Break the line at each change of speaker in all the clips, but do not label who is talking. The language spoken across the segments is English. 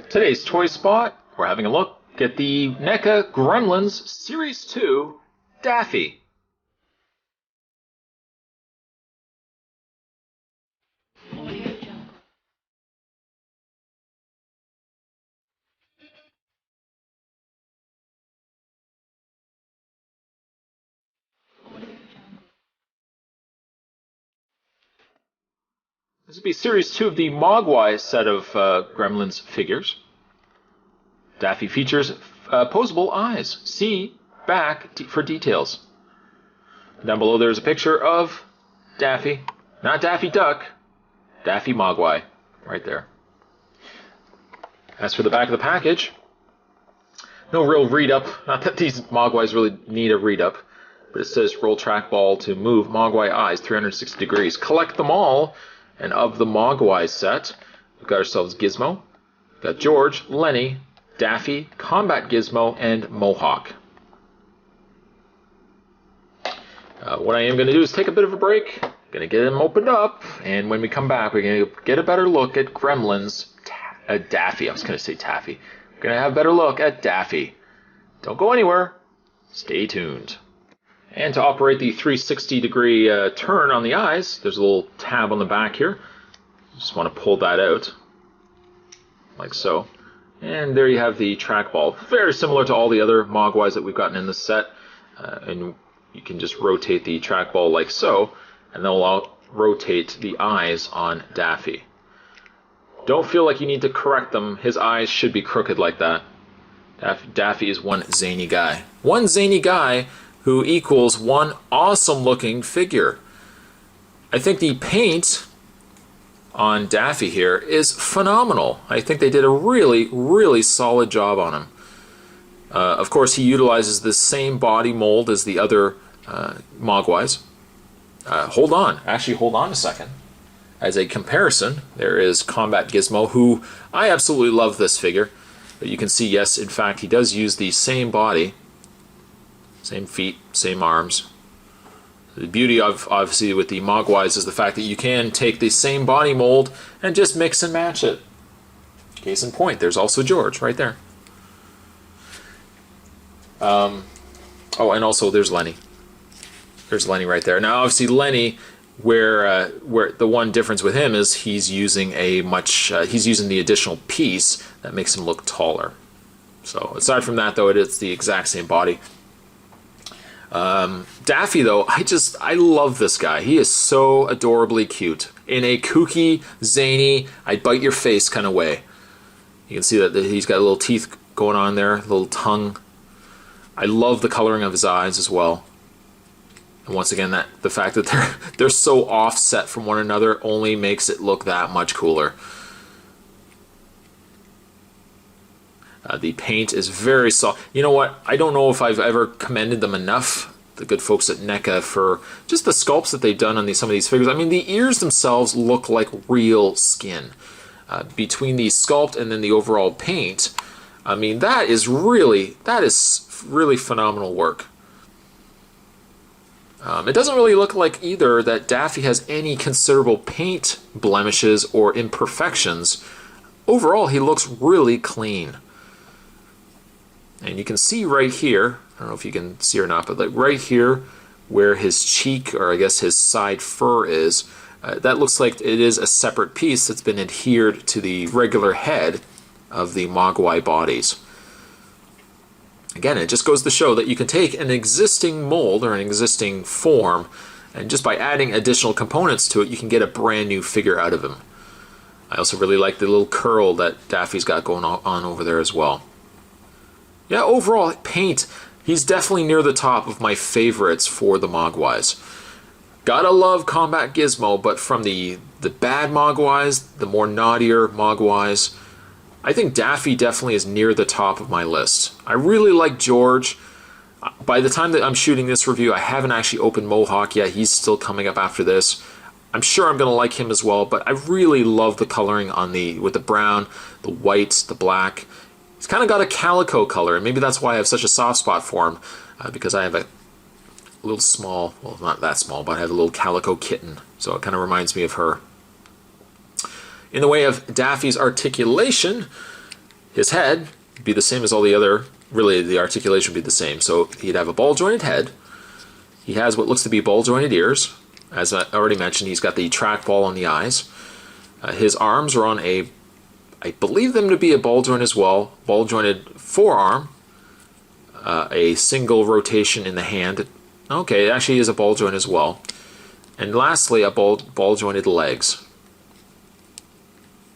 Today's Toy Spot, we're having a look at the Neca Gremlins Series 2 Daffy. This would be Series 2 of the Mogwai set of Gremlins figures. Daffy features opposable eyes. See back for details. Down below there's a picture of Daffy. Not Daffy Duck, Daffy Mogwai, right there. As for the back of the package, no real read-up. Not that these Mogwais really need a read-up, but it says roll trackball to move Mogwai eyes 360 degrees. Collect them all. And of the Mogwai set, we've got ourselves Gizmo, we've got George, Lenny, Daffy, Combat Gizmo, and Mohawk. What I am going to do is take a bit of a break. Going to get them opened up, and when we come back, we're going to get a better look at Gremlins Daffy. I was going to say Taffy. We're going to have a better look at Daffy. Don't go anywhere. Stay tuned. And to operate the 360-degree turn on the eyes, there's a little tab on the back here. Just want to pull that out, like so. And there you have the trackball. Very similar to all the other Mogwais that we've gotten in the set. And you can just rotate the trackball like so, and then we'll rotate the eyes on Daffy. Don't feel like you need to correct them. His eyes should be crooked like that. Daffy is one zany guy. One zany guy who equals one awesome-looking figure. I think the paint on Daffy here is phenomenal. I think they did a really, really solid job on him. Of course, he utilizes the same body mold as the other Mogwais. Hold on a second. As a comparison, there is Combat Gizmo, who I absolutely love this figure. But you can see, yes, in fact, he does use the same body. Same feet, same arms. The beauty of, obviously, with the Mogwais is the fact that you can take the same body mold and just mix and match it. Case in point, there's also George right there. Oh, and also there's Lenny. There's Lenny right there. Now, obviously, Lenny, where the one difference with him is he's using he's using the additional piece that makes him look taller. So aside from that, though, it's the exact same body. Daffy, though, I love this guy. He is so adorably cute in a kooky, zany, I'd bite your face kind of way. You can see that he's got little teeth going on there, little tongue. I love the coloring of his eyes as well. And once again, the fact that they're so offset from one another only makes it look that much cooler. The paint is very soft. You know what? I don't know if I've ever commended them enough, the good folks at NECA, for just the sculpts that they've done on some of these figures. I mean, the ears themselves look like real skin. Between the sculpt and then the overall paint, I mean, that is really phenomenal work. It doesn't really look like either that Daffy has any considerable paint blemishes or imperfections. Overall, he looks really clean. And you can see right here, I don't know if you can see or not, but like right here where his cheek, or I guess his side fur is, that looks like it is a separate piece that's been adhered to the regular head of the Mogwai bodies. Again, it just goes to show that you can take an existing mold or an existing form, and just by adding additional components to it, you can get a brand new figure out of him. I also really like the little curl that Daffy's got going on over there as well. Yeah, overall, paint, he's definitely near the top of my favorites for the Mogwais. Gotta love Combat Gizmo, but from the bad Mogwais, the more naughtier Mogwais, I think Daffy definitely is near the top of my list. I really like George. By the time that I'm shooting this review, I haven't actually opened Mohawk yet. He's still coming up after this. I'm sure I'm going to like him as well, but I really love the coloring on with the brown, the white, the black. He's kind of got a calico color, and maybe that's why I have such a soft spot for him, because I have a little small, well, not that small, but I have a little calico kitten, so it kind of reminds me of her. In the way of Daffy's articulation, His head would be the same as all the other, really the articulation would be the same. So he'd have a ball-jointed head. He has what looks to be ball-jointed ears. As I already mentioned, he's got the trackball on the eyes. His arms are on a, I believe them to be a ball joint as well, ball-jointed forearm. A single rotation in the hand. Okay, it actually is a ball joint as well. And lastly, a ball-jointed legs.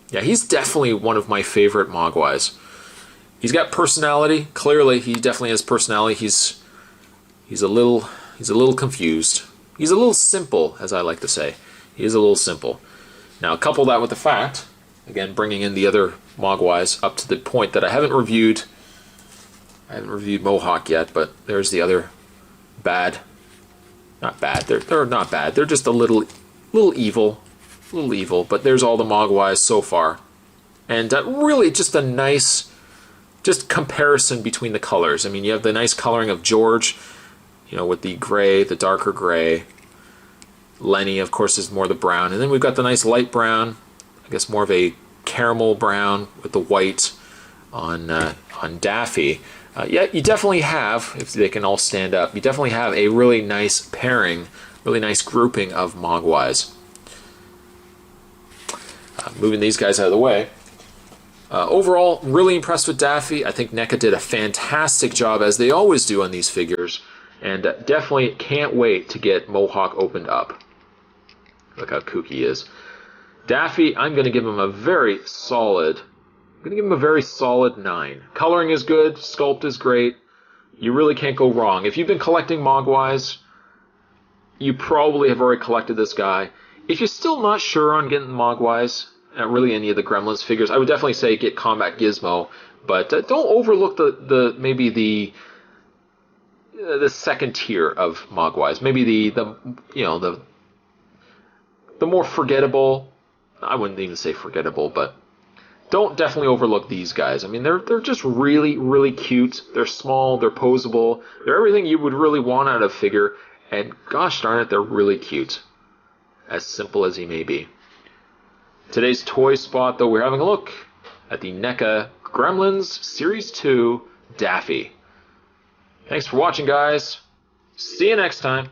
Yeah, he's definitely one of my favorite Mogwais. He's got personality. Clearly, he definitely has personality. He's a little confused. He's a little simple, as I like to say. He is a little simple. Now, couple that with the fact, again, bringing in the other Mogwais up to the point that I haven't reviewed. I haven't reviewed Mohawk yet, but there's the other bad. Not bad. They're not bad. They're just a little evil. But there's all the Mogwais so far. And really just a nice comparison between the colors. I mean, you have the nice coloring of George, you know, with the gray, the darker gray. Lenny, of course, is more the brown. And then we've got the nice light brown, I guess more of a caramel brown with the white on Daffy. Yeah, you definitely have, if they can all stand up, you definitely have a really nice pairing, really nice grouping of Mogwais. Moving these guys out of the way. Overall, really impressed with Daffy. I think NECA did a fantastic job, as they always do on these figures, and definitely can't wait to get Mohawk opened up. Look how kooky he is. Daffy, I'm going to give him a very solid 9. Coloring is good, sculpt is great. You really can't go wrong. If you've been collecting Mogwais, you probably have already collected this guy. If you're still not sure on getting Mogwais, really any of the Gremlins figures, I would definitely say get Combat Gizmo, but don't overlook maybe the second tier of Mogwais. Maybe the more forgettable. I wouldn't even say forgettable, but don't definitely overlook these guys. I mean, they're just really, really cute. They're small, they're posable, they're everything you would really want out of a figure, and gosh darn it, they're really cute. As simple as he may be. Today's toy spot, though, we're having a look at the Neca Gremlins Series 2 Daffy. Thanks for watching, guys. See you next time.